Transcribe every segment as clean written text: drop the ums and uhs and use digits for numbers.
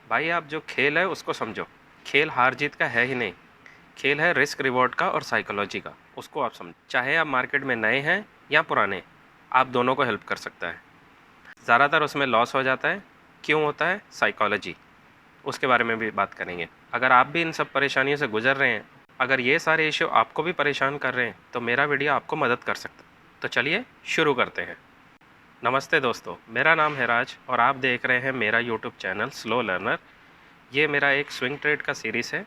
भाई आप जो खेल है उसको समझो। खेल हार जीत का है ही नहीं। खेल है रिस्क रिवॉर्ड का और साइकोलॉजी का। उसको आप समझो। चाहे आप मार्केट में नए हैं या पुराने, आप दोनों को हेल्प कर सकता है। ज़्यादातर उसमें लॉस हो जाता है। क्यों होता है? साइकोलॉजी। उसके बारे में भी बात करेंगे। अगर आप भी इन सब परेशानियों से गुजर रहे हैं, अगर ये सारे इश्यू आपको भी परेशान कर रहे हैं, तो मेरा वीडियो आपको मदद कर सकता है। तो चलिए शुरू करते हैं। नमस्ते दोस्तों, मेरा नाम है राज और आप देख रहे हैं मेरा यूट्यूब चैनल स्लो लर्नर। ये मेरा एक स्विंग ट्रेड का सीरीज़ है,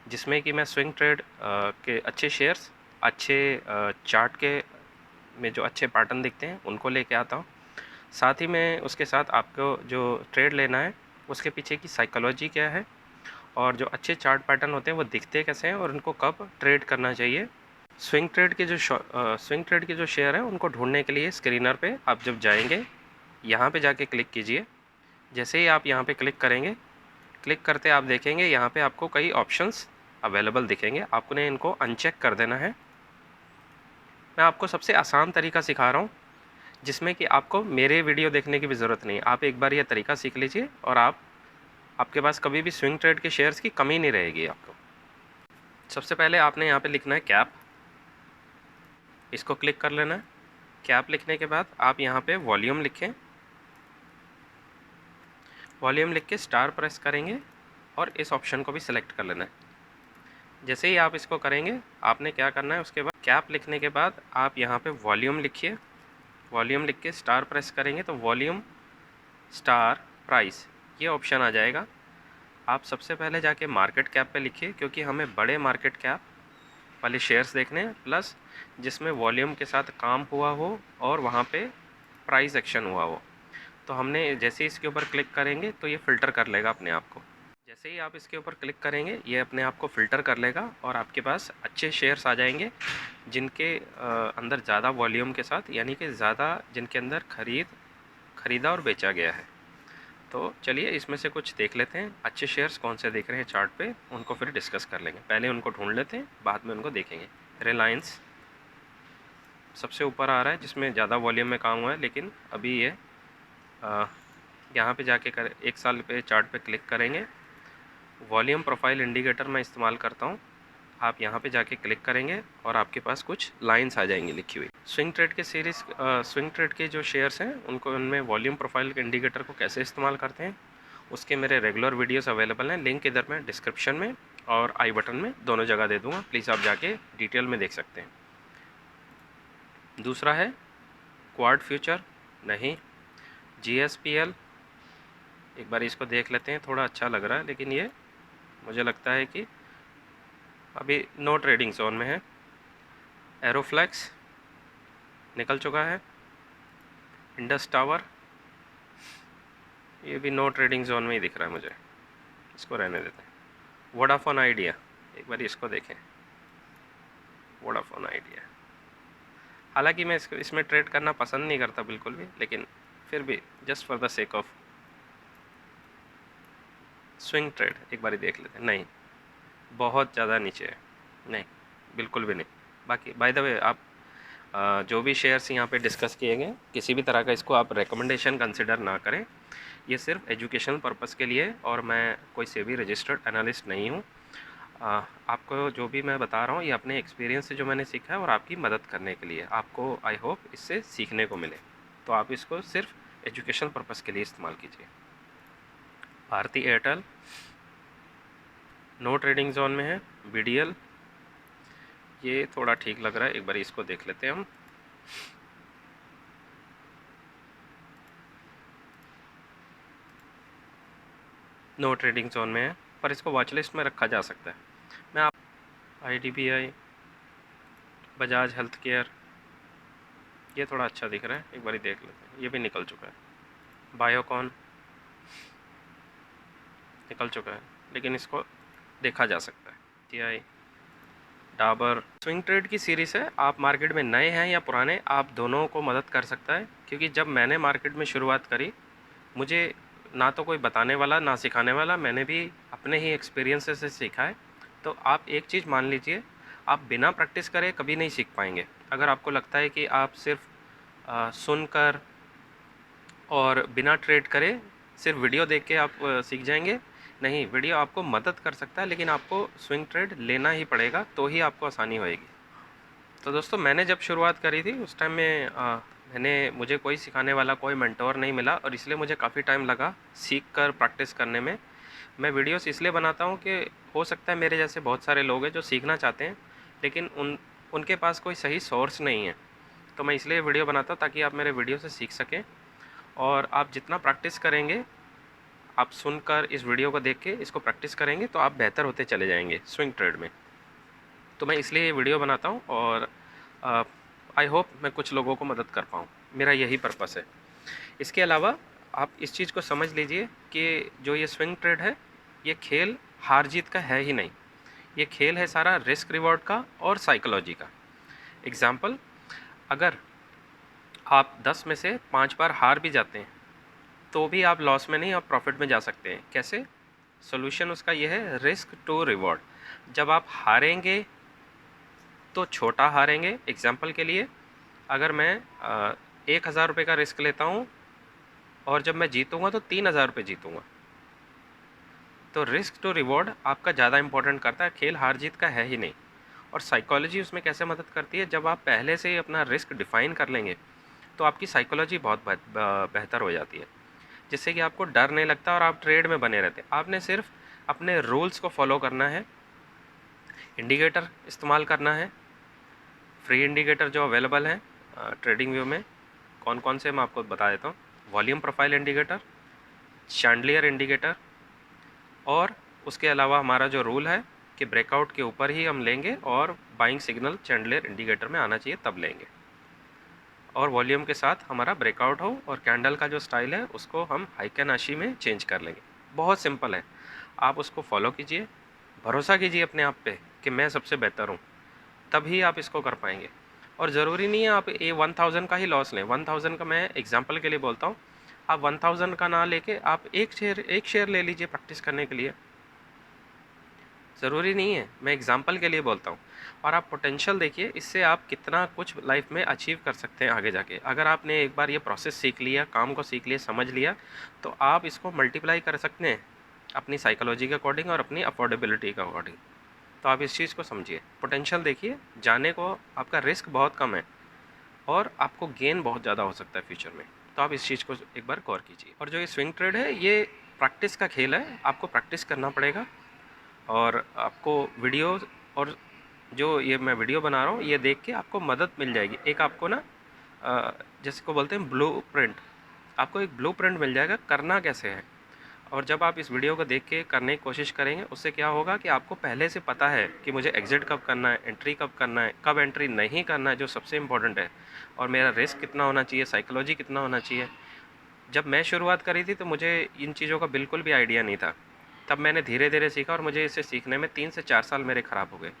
जिसमें कि मैं स्विंग ट्रेड के अच्छे शेयर्स, अच्छे चार्ट के में जो अच्छे पैटर्न दिखते हैं उनको लेके आता हूँ। साथ ही में उसके साथ आपको जो ट्रेड लेना है उसके पीछे की साइकोलॉजी क्या है, और जो अच्छे चार्ट पैटर्न होते हैं वो दिखते कैसे हैं, और उनको कब ट्रेड करना चाहिए। स्विंग ट्रेड के जो शेयर हैं उनको ढूंढने के लिए स्क्रीनर पे आप जब जाएंगे, यहाँ पे जाके क्लिक कीजिए। जैसे ही आप यहाँ पे क्लिक करेंगे, क्लिक करते आप देखेंगे यहाँ पे आपको कई ऑप्शंस अवेलेबल दिखेंगे। आपने इनको अनचेक कर देना है। मैं आपको सबसे आसान तरीका सिखा रहा हूँ, जिसमें कि आपको मेरे वीडियो देखने की भी ज़रूरत नहीं। आप एक बार ये तरीका सीख लीजिए और आपके पास कभी भी स्विंग ट्रेड के शेयर्स की कमी नहीं रहेगी आपको। सबसे पहले आपने यहाँ पे लिखना है कैप। इसको क्लिक कर लेना है। कैप लिखने के बाद आप यहाँ पे वॉल्यूम लिखें। वॉल्यूम लिख के स्टार प्रेस करेंगे और इस ऑप्शन को भी सिलेक्ट कर लेना है। जैसे ही आप इसको करेंगे, आपने क्या करना है, उसके बाद कैप लिखने के बाद आप यहाँ पे वॉल्यूम लिखिए। वॉल्यूम लिख के स्टार प्रेस करेंगे तो वॉल्यूम स्टार प्राइस ये ऑप्शन आ जाएगा। आप सबसे पहले जाके मार्केट कैप पे लिखिए, क्योंकि हमें बड़े मार्केट कैप वाले शेयर्स देखने हैं, प्लस जिसमें वॉल्यूम के साथ काम हुआ हो और वहाँ पे प्राइस एक्शन हुआ हो। तो हमने जैसे ही इसके ऊपर क्लिक करेंगे तो ये फ़िल्टर कर लेगा अपने आप को। जैसे ही आप इसके ऊपर क्लिक करेंगे, ये अपने आप को फ़िल्टर कर लेगा और आपके पास अच्छे शेयर्स आ जाएंगे, जिनके अंदर ज़्यादा वॉल्यूम के साथ, यानी कि ज़्यादा जिनके अंदर ख़रीदा और बेचा गया है। तो चलिए इसमें से कुछ देख लेते हैं। अच्छे शेयर्स कौन से देख रहे हैं चार्ट पे, उनको फिर डिस्कस कर लेंगे। पहले उनको ढूंढ लेते हैं, बाद में उनको देखेंगे। रिलायंस सबसे ऊपर आ रहा है, जिसमें ज़्यादा वॉल्यूम में काम हुआ है, लेकिन अभी ये यहाँ पे जाके कर 1 साल पे चार्ट पे क्लिक करेंगे। वॉल्यूम प्रोफाइल इंडिकेटर मैं इस्तेमाल करता हूँ। आप यहाँ पे जाके क्लिक करेंगे और आपके पास कुछ लाइंस आ जाएंगी लिखी हुई। स्विंग ट्रेड के जो शेयर्स हैं उनको, उनमें वॉल्यूम प्रोफाइल के इंडिकेटर को कैसे इस्तेमाल करते हैं, उसके मेरे रेगुलर वीडियोस अवेलेबल हैं। लिंक इधर मैं डिस्क्रिप्शन में और आई बटन में दोनों जगह दे दूँगा। प्लीज़ आप जाके डिटेल में देख सकते हैं। दूसरा है क्वाड फ्यूचर, नहीं। GSPL, एक बार इसको देख लेते हैं। थोड़ा अच्छा लग रहा है, लेकिन ये मुझे लगता है कि अभी नो ट्रेडिंग जोन में है। एरोफ्लेक्स निकल चुका है। इंडस टावर, ये भी नो ट्रेडिंग जोन में ही दिख रहा है मुझे, इसको रहने देते हैं। वोडाफोन आइडिया, एक बार इसको देखें। वोडाफोन आइडिया, हालांकि मैं इसमें ट्रेड करना पसंद नहीं करता बिल्कुल भी, लेकिन फिर भी just for the sake of swing trade एक बार देख लेते हैं। नहीं, बहुत ज़्यादा नीचे है। नहीं, बिल्कुल भी नहीं। बाकी बाय द वे, आप जो भी शेयर्स यहाँ पे डिस्कस किए गए, किसी भी तरह का इसको आप रिकमेंडेशन कंसिडर ना करें। ये सिर्फ एजुकेशनल पर्पस के लिए, और मैं कोई सेबी रजिस्टर्ड एनालिस्ट नहीं हूँ। आपको जो भी मैं बता रहा हूँ ये अपने एक्सपीरियंस से जो मैंने सीखा है, और आपकी मदद करने के लिए। आपको आई होप इससे सीखने को मिले, तो आप इसको सिर्फ एजुकेशनल पर्पस के लिए इस्तेमाल कीजिए। Bharti Airtel no trading zone में है। BDL, ये थोड़ा ठीक लग रहा है, एक बार इसको देख लेते हैं हम। नो ट्रेडिंग जोन में है, पर इसको वॉच लिस्ट में रखा जा सकता है। मैं आप IDBI, बजाज हेल्थ केयर, ये थोड़ा अच्छा दिख रहा है, एक बार देख लेते हैं। ये भी निकल चुका है। बायोकॉन निकल चुका है, लेकिन इसको देखा जा सकता है। TI, डाबर। स्विंग ट्रेड की सीरीज़ है। आप मार्केट में नए हैं या पुराने, आप दोनों को मदद कर सकता है। क्योंकि जब मैंने मार्केट में शुरुआत करी, मुझे ना तो कोई बताने वाला ना सिखाने वाला, मैंने भी अपने ही एक्सपीरियंस से सीखा है। तो आप एक चीज़ मान लीजिए, आप बिना प्रैक्टिस करे कभी नहीं सीख पाएंगे। अगर आपको लगता है कि आप सिर्फ सुनकर और बिना ट्रेड करे सिर्फ वीडियो देख के आप सीख जाएंगे, नहीं, वीडियो आपको मदद कर सकता है, लेकिन आपको स्विंग ट्रेड लेना ही पड़ेगा, तो ही आपको आसानी होएगी। तो दोस्तों, मैंने जब शुरुआत करी थी उस टाइम में मुझे कोई सिखाने वाला, कोई मेंटोर नहीं मिला, और इसलिए मुझे काफ़ी टाइम लगा सीख कर प्रैक्टिस करने में। मैं वीडियोस इसलिए बनाता हूँ कि हो सकता है मेरे जैसे बहुत सारे लोग हैं जो सीखना चाहते हैं, लेकिन उनके पास कोई सही सोर्स नहीं है। तो मैं इसलिए वीडियो बनाता हूँ ताकि आप मेरे वीडियो से सीख सकें, और आप जितना प्रैक्टिस करेंगे, आप सुनकर इस वीडियो को देख के इसको प्रैक्टिस करेंगे, तो आप बेहतर होते चले जाएंगे स्विंग ट्रेड में। तो मैं इसलिए ये वीडियो बनाता हूँ, और आई होप मैं कुछ लोगों को मदद कर पाऊँ। मेरा यही पर्पस है। इसके अलावा आप इस चीज़ को समझ लीजिए कि जो ये स्विंग ट्रेड है, ये खेल हार जीत का है ही नहीं। ये खेल है सारा रिस्क रिवॉर्ड का और साइकोलॉजी का। एग्ज़ाम्पल, अगर आप 10 में से 5 बार हार भी जाते हैं, तो भी आप लॉस में नहीं, आप प्रॉफिट में जा सकते हैं। कैसे? सॉल्यूशन उसका ये है, रिस्क टू रिवॉर्ड। जब आप हारेंगे तो छोटा हारेंगे। एग्ज़ाम्पल के लिए, अगर मैं 1,000 रुपये का रिस्क लेता हूँ और जब मैं जीतूँगा तो 3,000 रुपये जीतूँगा। तो रिस्क टू रिवॉर्ड आपका ज़्यादा इंपॉर्टेंट करता है, खेल हार जीत का है ही नहीं। और साइकोलॉजी उसमें कैसे मदद करती है? जब आप पहले से ही अपना रिस्क डिफ़ाइन कर लेंगे, तो आपकी साइकोलॉजी बहुत बेहतर हो जाती है, जिससे कि आपको डर नहीं लगता और आप ट्रेड में बने रहते हैं। आपने सिर्फ अपने रूल्स को फॉलो करना है, इंडिकेटर इस्तेमाल करना है। फ्री इंडिकेटर जो अवेलेबल हैं ट्रेडिंग व्यू में, कौन कौन से मैं आपको बता देता हूँ। Volume profile indicator, chandelier indicator, और उसके अलावा हमारा जो रूल है कि ब्रेकआउट के ऊपर ही हम लेंगे, और बाइंग सिग्नल शैंडलियर इंडिकेटर में आना चाहिए तब लेंगे, और वॉल्यूम के साथ हमारा ब्रेकआउट हो, और कैंडल का जो स्टाइल है उसको हम हाइकेनाशी में चेंज कर लेंगे। बहुत सिंपल है, आप उसको फॉलो कीजिए, भरोसा कीजिए अपने आप पे कि मैं सबसे बेहतर हूँ, तभी आप इसको कर पाएंगे। और ज़रूरी नहीं है आप 1000 का ही लॉस लें। 1000 का मैं एग्जांपल के लिए बोलता हूँ, आप 1000 का ना लेके आप एक शेयर ले लीजिए प्रैक्टिस करने के लिए। ज़रूरी नहीं है, मैं एग्जांपल के लिए बोलता हूँ। और आप पोटेंशियल देखिए, इससे आप कितना कुछ लाइफ में अचीव कर सकते हैं आगे जाके। अगर आपने एक बार ये प्रोसेस सीख लिया, काम को सीख लिया, समझ लिया, तो आप इसको मल्टीप्लाई कर सकते हैं अपनी साइकोलॉजी के अकॉर्डिंग और अपनी अफोर्डेबिलिटी के अकॉर्डिंग। तो आप इस चीज़ को समझिए, पोटेंशियल देखिए, जाने को आपका रिस्क बहुत कम है, और आपको गेन बहुत ज़्यादा हो सकता है फ्यूचर में। तो आप इस चीज़ को एक बार गौर कीजिए। और जो ये स्विंग ट्रेड है, ये प्रैक्टिस का खेल है, आपको प्रैक्टिस करना पड़ेगा। और आपको वीडियो, और जो ये मैं वीडियो बना रहा हूँ, ये देख के आपको मदद मिल जाएगी। एक आपको ना जैसे को बोलते हैं ब्लूप्रिंट, आपको एक ब्लूप्रिंट मिल जाएगा करना कैसे है। और जब आप इस वीडियो को देख के करने की कोशिश करेंगे, उससे क्या होगा कि आपको पहले से पता है कि मुझे एग्ज़िट कब करना है, एंट्री कब करना है, कब एंट्री नहीं करना है, जो सबसे इम्पोर्टेंट है, और मेरा रिस्क कितना होना चाहिए, साइकोलॉजी कितना होना चाहिए। जब मैं शुरुआत करी थी तो मुझे इन चीज़ों का बिल्कुल भी आइडिया नहीं था। तब मैंने धीरे धीरे सीखा, और मुझे इसे सीखने में 3 से 4 साल मेरे ख़राब हो गए।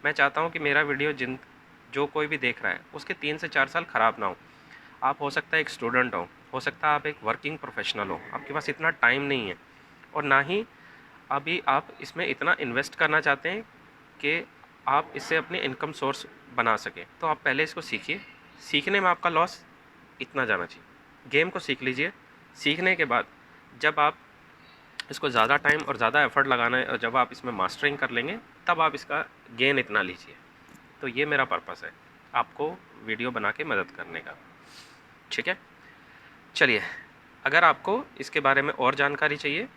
मैं चाहता हूँ कि मेरा वीडियो जो कोई भी देख रहा है, उसके 3 से 4 साल ख़राब ना हो। आप हो सकता है एक स्टूडेंट हो सकता है आप एक वर्किंग प्रोफेशनल हो, आपके पास इतना टाइम नहीं है, और ना ही अभी आप इसमें इतना इन्वेस्ट करना चाहते हैं कि आप इससे अपनी इनकम सोर्स बना सकें। तो आप पहले इसको सीखिए। सीखने में आपका लॉस इतना जाना चाहिए। गेम को सीख लीजिए। सीखने के बाद जब आप इसको ज़्यादा टाइम और ज़्यादा एफर्ट लगाना है, और जब आप इसमें मास्टरिंग कर लेंगे, तब आप इसका गेन इतना लीजिए। तो ये मेरा पर्पस है, आपको वीडियो बना के मदद करने का। ठीक है, चलिए, अगर आपको इसके बारे में और जानकारी चाहिए,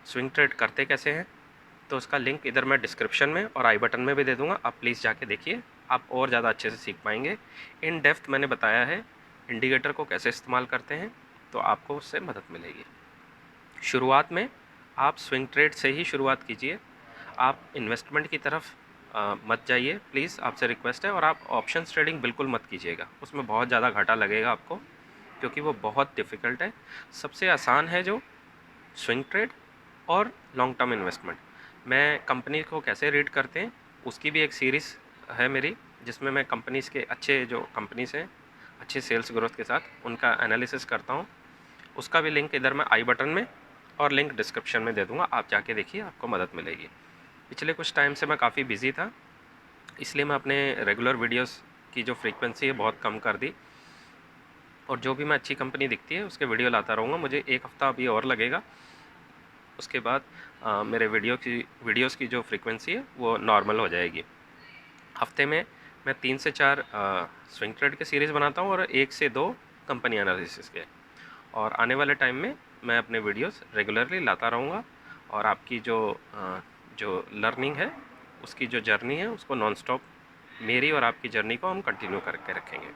स्विंग ट्रेड करते कैसे हैं, तो उसका लिंक इधर मैं डिस्क्रिप्शन में और आई बटन में भी दे दूंगा। आप प्लीज़ जाके देखिए, आप और ज़्यादा अच्छे से सीख पाएंगे। इन डेप्थ मैंने बताया है इंडिकेटर को कैसे इस्तेमाल करते हैं, तो आपको उससे मदद मिलेगी। शुरुआत में आप स्विंग ट्रेड से ही शुरुआत कीजिए। आप इन्वेस्टमेंट की तरफ मत जाइए प्लीज़, आपसे रिक्वेस्ट है। और आप ऑप्शंस ट्रेडिंग बिल्कुल मत कीजिएगा, उसमें बहुत ज़्यादा घाटा लगेगा आपको, क्योंकि वो बहुत डिफ़िकल्ट है। सबसे आसान है जो स्विंग ट्रेड और लॉन्ग टर्म इन्वेस्टमेंट। मैं कंपनी को कैसे रीड करते हैं उसकी भी एक सीरीज़ है मेरी, जिसमें मैं कंपनीज़ के अच्छे जो कंपनीज़ हैं अच्छे सेल्स ग्रोथ के साथ उनका एनालिसिस करता हूँ। उसका भी लिंक इधर मैं आई बटन में और लिंक डिस्क्रिप्शन में दे दूँगा, आप जाके देखिए, आपको मदद मिलेगी। पिछले कुछ टाइम से मैं काफ़ी बिज़ी था, इसलिए मैं अपने रेगुलर वीडियोस की जो फ्रीक्वेंसी है बहुत कम कर दी, और जो भी मैं अच्छी कंपनी दिखती है उसके वीडियो लाता रहूँगा। मुझे 1 हफ़्ता अभी और लगेगा, उसके बाद मेरे वीडियोस की जो फ्रीक्वेंसी है वो नॉर्मल हो जाएगी। हफ्ते में मैं 3 से 4 स्विंग ट्रेड के सीरीज़ बनाता हूँ और 1 से 2 कंपनी एनालिसिस के। और आने वाले टाइम में मैं अपने वीडियोस रेगुलरली लाता रहूँगा और आपकी जो लर्निंग है, उसकी जो जर्नी है, उसको नॉन स्टॉप मेरी और आपकी जर्नी को हम कंटिन्यू करके रखेंगे।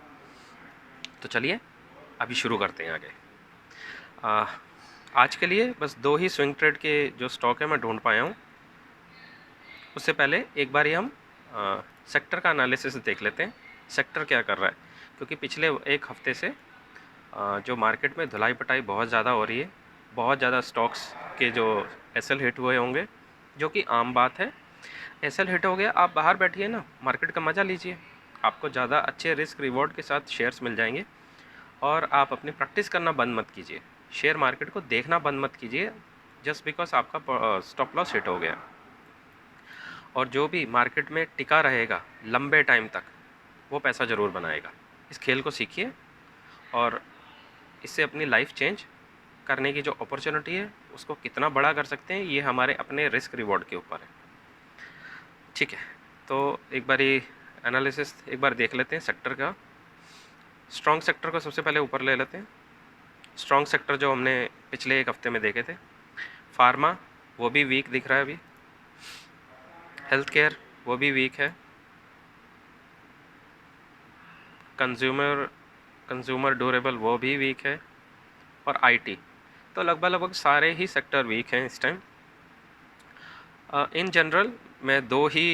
तो चलिए अभी शुरू करते हैं आगे। आज के लिए बस 2 ही स्विंग ट्रेड के जो स्टॉक है मैं ढूंढ पाया हूँ। उससे पहले एक बार हम सेक्टर का एनालिसिस देख लेते हैं, सेक्टर क्या कर रहा है। क्योंकि पिछले एक हफ्ते से जो मार्केट में धुलाई पटाई बहुत ज़्यादा हो रही है, बहुत ज़्यादा स्टॉक्स के जो एसएल हिट हुए होंगे, जो कि आम बात है। एसएल हिट हो गया, आप बाहर बैठिए ना, मार्केट का मज़ा लीजिए, आपको ज़्यादा अच्छे रिस्क रिवॉर्ड के साथ शेयर्स मिल जाएंगे। और आप अपनी प्रैक्टिस करना बंद मत कीजिए, शेयर मार्केट को देखना बंद मत कीजिए जस्ट बिकॉज आपका स्टॉप लॉस हिट हो गया। और जो भी मार्केट में टिका रहेगा लंबे टाइम तक, वो पैसा ज़रूर बनाएगा। इस खेल को सीखिए और इससे अपनी लाइफ चेंज करने की जो अपॉर्चुनिटी है उसको कितना बड़ा कर सकते हैं, ये हमारे अपने रिस्क रिवॉर्ड के ऊपर है। ठीक है, तो एक बारी एनालिसिस एक बार देख लेते हैं सेक्टर का। स्ट्रॉन्ग सेक्टर को सबसे पहले ऊपर ले लेते हैं। स्ट्रॉन्ग सेक्टर जो हमने पिछले एक हफ्ते में देखे थे, फार्मा वो भी वीक दिख रहा है अभी, हेल्थ केयर वो भी वीक है, कंज्यूमर ड्यूरेबल वो भी वीक है, और आईटी। तो लगभग सारे ही सेक्टर वीक हैं इस टाइम। इन जनरल मैं 2 ही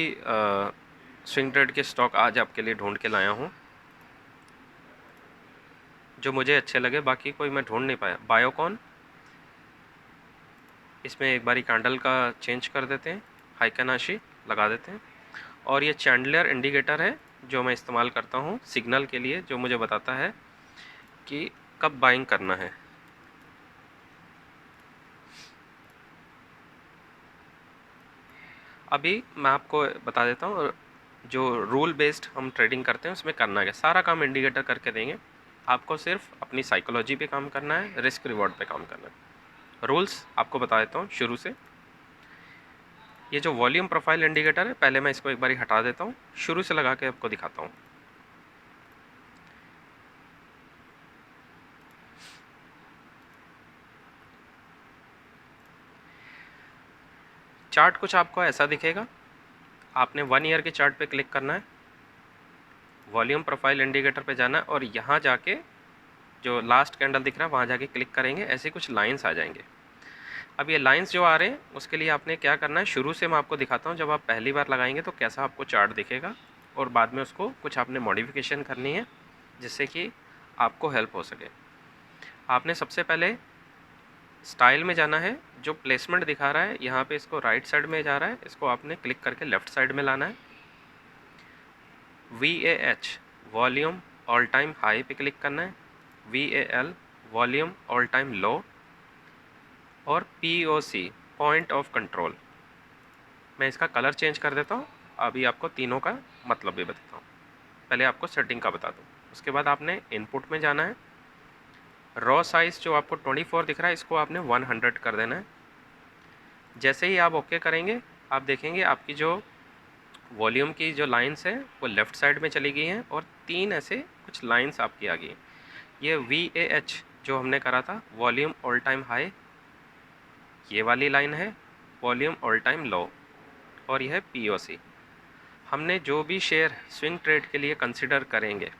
स्विंग ट्रेड के स्टॉक आज आपके लिए ढूंढ के लाया हूँ जो मुझे अच्छे लगे, बाकी कोई मैं ढूंढ नहीं पाया। बायोकॉन, इसमें एक बारी कैंडल का चेंज कर देते हैं, हाइकनाशी लगा देते हैं। और ये चैंडलर इंडिकेटर है जो मैं इस्तेमाल करता हूँ सिग्नल के लिए, जो मुझे बताता है कि कब बाइंग करना है। अभी मैं आपको बता देता हूँ जो रूल बेस्ड हम ट्रेडिंग करते हैं उसमें करना है, सारा काम इंडिकेटर करके देंगे। आपको सिर्फ अपनी साइकोलॉजी पे काम करना है, रिस्क रिवॉर्ड पे काम करना है। रूल्स आपको बता देता हूँ शुरू से। ये जो वॉल्यूम प्रोफाइल इंडिकेटर है, पहले मैं इसको एक बार हटा देता हूँ, शुरू से लगा के आपको दिखाता हूँ। चार्ट कुछ आपको ऐसा दिखेगा। आपने 1 ईयर के चार्ट पे क्लिक करना है, वॉल्यूम प्रोफाइल इंडिकेटर पे जाना है और यहाँ जाके जो लास्ट कैंडल दिख रहा है वहाँ जाके क्लिक करेंगे, ऐसे कुछ लाइंस आ जाएंगे। अब ये लाइंस जो आ रहे हैं उसके लिए आपने क्या करना है, शुरू से मैं आपको दिखाता हूँ। जब आप पहली बार लगाएंगे तो कैसा आपको चार्ट दिखेगा, और बाद में उसको कुछ आपने मॉडिफिकेशन करनी है जिससे कि आपको हेल्प हो सके। आपने सबसे पहले स्टाइल में जाना है, जो प्लेसमेंट दिखा रहा है यहाँ पे, इसको राइट साइड में जा रहा है, इसको आपने क्लिक करके लेफ़्ट साइड में लाना है। VAH volume all time high पे क्लिक करना है, VAL वॉल्यूम ऑल टाइम लो, और POC पॉइंट ऑफ कंट्रोल। मैं इसका कलर चेंज कर देता हूँ, अभी आपको तीनों का मतलब भी बताता हूँ। पहले आपको सेटिंग का बता दूँ, उसके बाद आपने इनपुट में जाना है। रॉ साइज़ जो आपको 24 दिख रहा है, इसको आपने 100 कर देना है। जैसे ही आप ओके करेंगे, आप देखेंगे आपकी जो वॉल्यूम की जो लाइंस है वो लेफ़्ट साइड में चली गई हैं और 3 ऐसे कुछ लाइंस आपकी आ गई हैं। ये VAH जो हमने करा था, वॉल्यूम ऑल टाइम हाई, ये वाली लाइन है वॉल्यूम ऑल टाइम लो, और यह है POC। हमने जो भी शेयर स्विंग ट्रेड के लिए कंसिडर करेंगे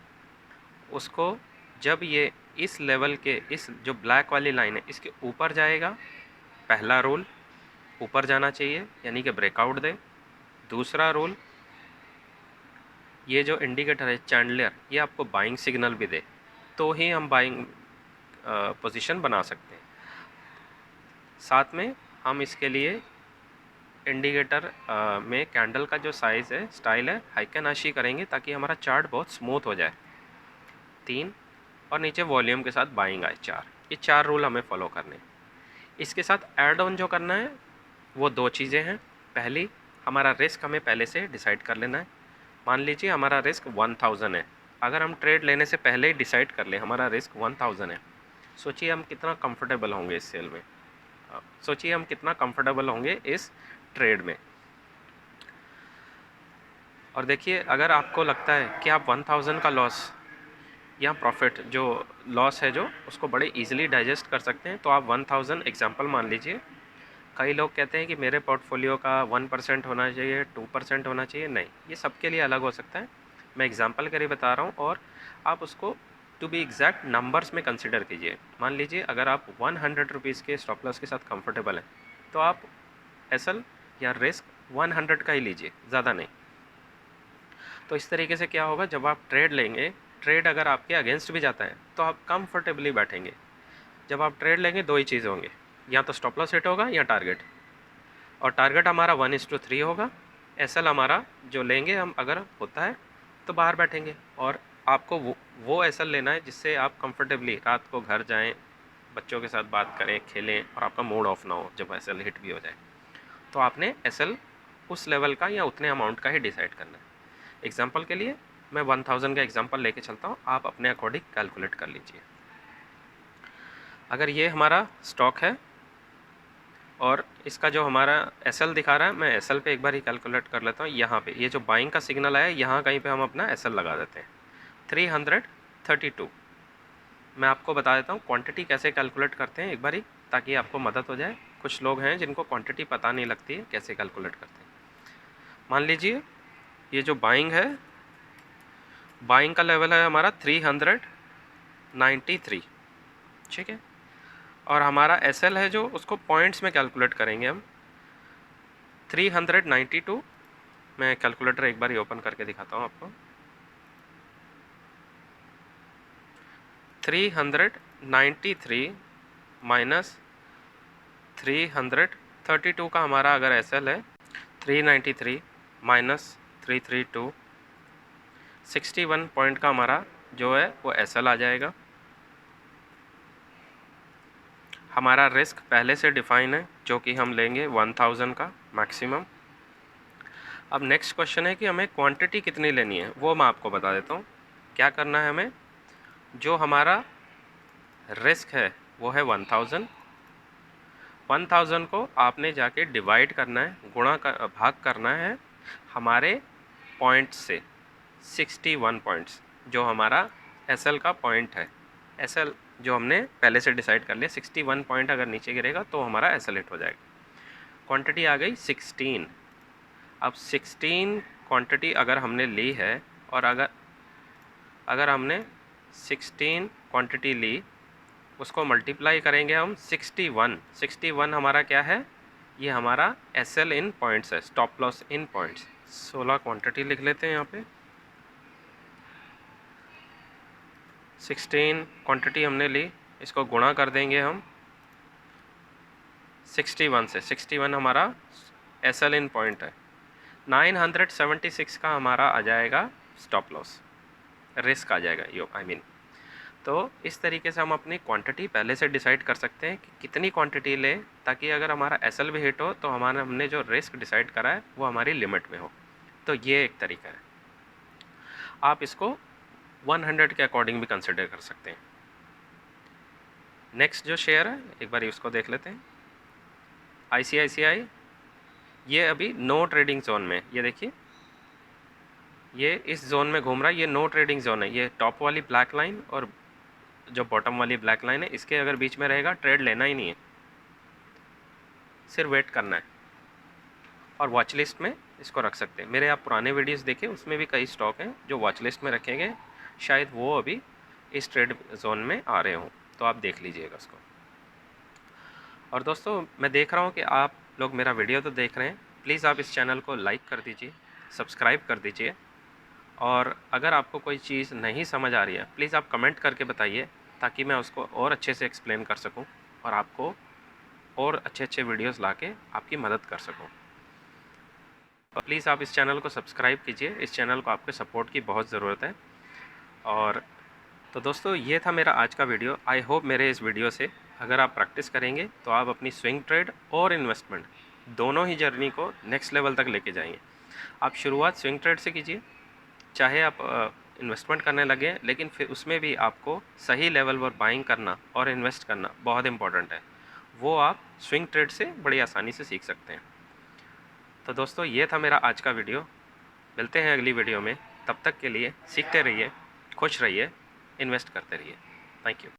उसको, जब ये इस लेवल के, इस जो ब्लैक वाली लाइन है इसके ऊपर जाएगा, पहला रूल ऊपर जाना चाहिए यानी कि ब्रेकआउट दे। दूसरा रूल, ये जो इंडिकेटर है चैंडलर, ये आपको बाइंग सिग्नल भी दे तो ही हम बाइंग पोजीशन बना सकते हैं। साथ में हम इसके लिए इंडिकेटर में कैंडल का जो साइज़ है, स्टाइल है, हाइकनाशी करेंगे ताकि हमारा चार्ट बहुत स्मूथ हो जाए। 3, और नीचे वॉल्यूम के साथ बाइंग आए 4। ये 4 रूल हमें फॉलो करने हैं। इसके साथ ऐड ऑन जो करना है वो 2 चीज़ें हैं। पहली, हमारा रिस्क हमें पहले से डिसाइड कर लेना है। मान लीजिए हमारा रिस्क 1000 है, अगर हम ट्रेड लेने से पहले ही डिसाइड कर लें हमारा रिस्क 1000 है, सोचिए हम कितना कंफर्टेबल होंगे इस सेल में। सोचिए हम कितना कंफर्टेबल होंगे इस ट्रेड में। और देखिए अगर आपको लगता है कि आप 1000 का लॉस या प्रॉफिट जो लॉस है जो उसको बड़े इजीली डाइजेस्ट कर सकते हैं, तो आप 1000 एग्जांपल मान लीजिए। कई लोग कहते हैं कि मेरे पोर्टफोलियो का 1% होना चाहिए, 2% होना चाहिए। नहीं, ये सबके लिए अलग हो सकता है। मैं एग्जांपल के लिए बता रहा हूँ और आप उसको टू बी एग्जैक्ट नंबर्स में कंसिडर कीजिए। मान लीजिए अगर आप 100 रुपीज़ के स्टॉप लॉस के साथ कंफर्टेबल हैं, तो आप एसएल या रिस्क 100 का ही लीजिए, ज़्यादा नहीं। तो इस तरीके से क्या होगा, जब आप ट्रेड लेंगे, ट्रेड अगर आपके अगेंस्ट भी जाता है तो आप कंफर्टेबली बैठेंगे। जब आप ट्रेड लेंगे दो ही चीज़ होंगे, या तो स्टॉप लॉस हिट होगा या टारगेट। और टारगेट हमारा 1:3 होगा। एसएल हमारा जो लेंगे हम अगर होता है तो बाहर बैठेंगे। और आपको वो एसएल लेना है जिससे आप कंफर्टेबली रात को घर जाएं, बच्चों के साथ बात करें, खेलें और आपका मूड ऑफ ना हो जब एसएल हिट भी हो जाए। तो आपने एसएल उस लेवल का या उतने अमाउंट का ही डिसाइड करना है। एग्जाम्पल के लिए मैं 1000 का एग्जाम्पल लेके चलता हूँ, आप अपने अकॉर्डिंग कैलकुलेट कर लीजिए। अगर ये हमारा स्टॉक है और इसका जो हमारा एसएल दिखा रहा है, मैं एसएल पे एक बार ही कैलकुलेट कर लेता हूँ। यहाँ पे ये जो बाइंग का सिग्नल आया, यहाँ कहीं पे हम अपना एसएल लगा देते हैं 332। मैं आपको बता देता हूँ क्वांटिटी कैसे कैलकुलेट करते हैं एक बार ही, ताकि आपको मदद हो जाए। कुछ लोग हैं जिनको क्वांटिटी पता नहीं लगती है कैसे कैलकुलेट करते हैं। मान लीजिए ये जो बाइंग है, बाइंग का लेवल है हमारा 393, ठीक है। और हमारा एसएल है जो उसको पॉइंट्स में कैलकुलेट करेंगे हम 392। मैं कैलकुलेटर एक बार ही ओपन करके दिखाता हूँ आपको। 393 माइनस 332 का हमारा अगर एसएल है 393 माइनस 332, 61 पॉइंट का हमारा जो है वो एसएल आ जाएगा। हमारा रिस्क पहले से डिफाइन है जो कि हम लेंगे 1000 का मैक्सिमम। अब नेक्स्ट क्वेश्चन है कि हमें क्वांटिटी कितनी लेनी है, वो मैं आपको बता देता हूँ। क्या करना है हमें, जो हमारा रिस्क है वो है 1000। 1000 को आपने जाके डिवाइड करना है, भाग करना है हमारे पॉइंट्स से। 61 पॉइंट्स जो हमारा एसएल का पॉइंट है, एसएल जो हमने पहले से डिसाइड कर लिया, 61 पॉइंट अगर नीचे गिरेगा तो हमारा एसएल हिट हो जाएगा। क्वांटिटी आ गई 16। अब 16 क्वांटिटी अगर हमने ली है और अगर हमने 16 क्वांटिटी ली, उसको मल्टीप्लाई करेंगे हम 61। 61 हमारा क्या है, ये हमारा एसएल इन पॉइंट्स है, stop loss in points. 16 quantity लिख लेते हैं यहाँ पे। 16 क्वांटिटी हमने ली, इसको गुणा कर देंगे हम 61 से। 61 हमारा एसएल इन पॉइंट है। 976 का हमारा आ जाएगा स्टॉप लॉस, रिस्क आ जाएगा यो आई मीन। तो इस तरीके से हम अपनी क्वांटिटी पहले से डिसाइड कर सकते हैं कि कितनी क्वांटिटी लें, ताकि अगर हमारा एसएल भी हिट हो तो हमारा हमने जो रिस्क डिसाइड करा है वो हमारी लिमिट में हो। तो ये एक तरीका है। आप इसको 100 के अकॉर्डिंग भी कंसिडर कर सकते हैं। नेक्स्ट जो शेयर है एक बार उसको देख लेते हैं। आईसीआईसीआई, ये अभी नो ट्रेडिंग जोन में, ये देखिए ये इस जोन में घूम रहा है। ये नो ट्रेडिंग जोन है। ये टॉप वाली ब्लैक लाइन और जो बॉटम वाली ब्लैक लाइन है, इसके अगर बीच में रहेगा ट्रेड लेना ही नहीं है, सिर्फ वेट करना है। और वॉच लिस्ट में इसको रख सकते हैं। मेरे आप पुराने वीडियोस देखें, उसमें भी कई स्टॉक हैं जो वॉच लिस्ट में रखे गए, शायद वो अभी इस ट्रेड जोन में आ रहे हों, तो आप देख लीजिएगा उसको। और दोस्तों मैं देख रहा हूँ कि आप लोग मेरा वीडियो तो देख रहे हैं, प्लीज़ आप इस चैनल को लाइक कर दीजिए, सब्सक्राइब कर दीजिए। और अगर आपको कोई चीज़ नहीं समझ आ रही है, प्लीज़ आप कमेंट करके बताइए, ताकि मैं उसको और अच्छे से एक्सप्लेन कर सकूं और आपको और अच्छे वीडियोस लाके आपकी मदद कर सकूं। प्लीज़ आप इस चैनल को सब्सक्राइब कीजिए, इस चैनल को आपके सपोर्ट की बहुत ज़रूरत है। और तो दोस्तों ये था मेरा आज का वीडियो। आई होप मेरे इस वीडियो से अगर आप प्रैक्टिस करेंगे तो आप अपनी स्विंग ट्रेड और इन्वेस्टमेंट दोनों ही जर्नी को नेक्स्ट लेवल तक लेके जाएंगे। आप शुरुआत स्विंग ट्रेड से कीजिए, चाहे आप इन्वेस्टमेंट करने लगे, लेकिन फिर उसमें भी आपको सही लेवल पर बाइंग करना और इन्वेस्ट करना बहुत इंपॉर्टेंट है। वो आप स्विंग ट्रेड से बड़ी आसानी से सीख सकते हैं। तो दोस्तों ये था मेरा आज का वीडियो। मिलते हैं अगली वीडियो में। तब तक के लिए सीखते रहिए, खुश रहिए, इन्वेस्ट करते रहिए। Thank you.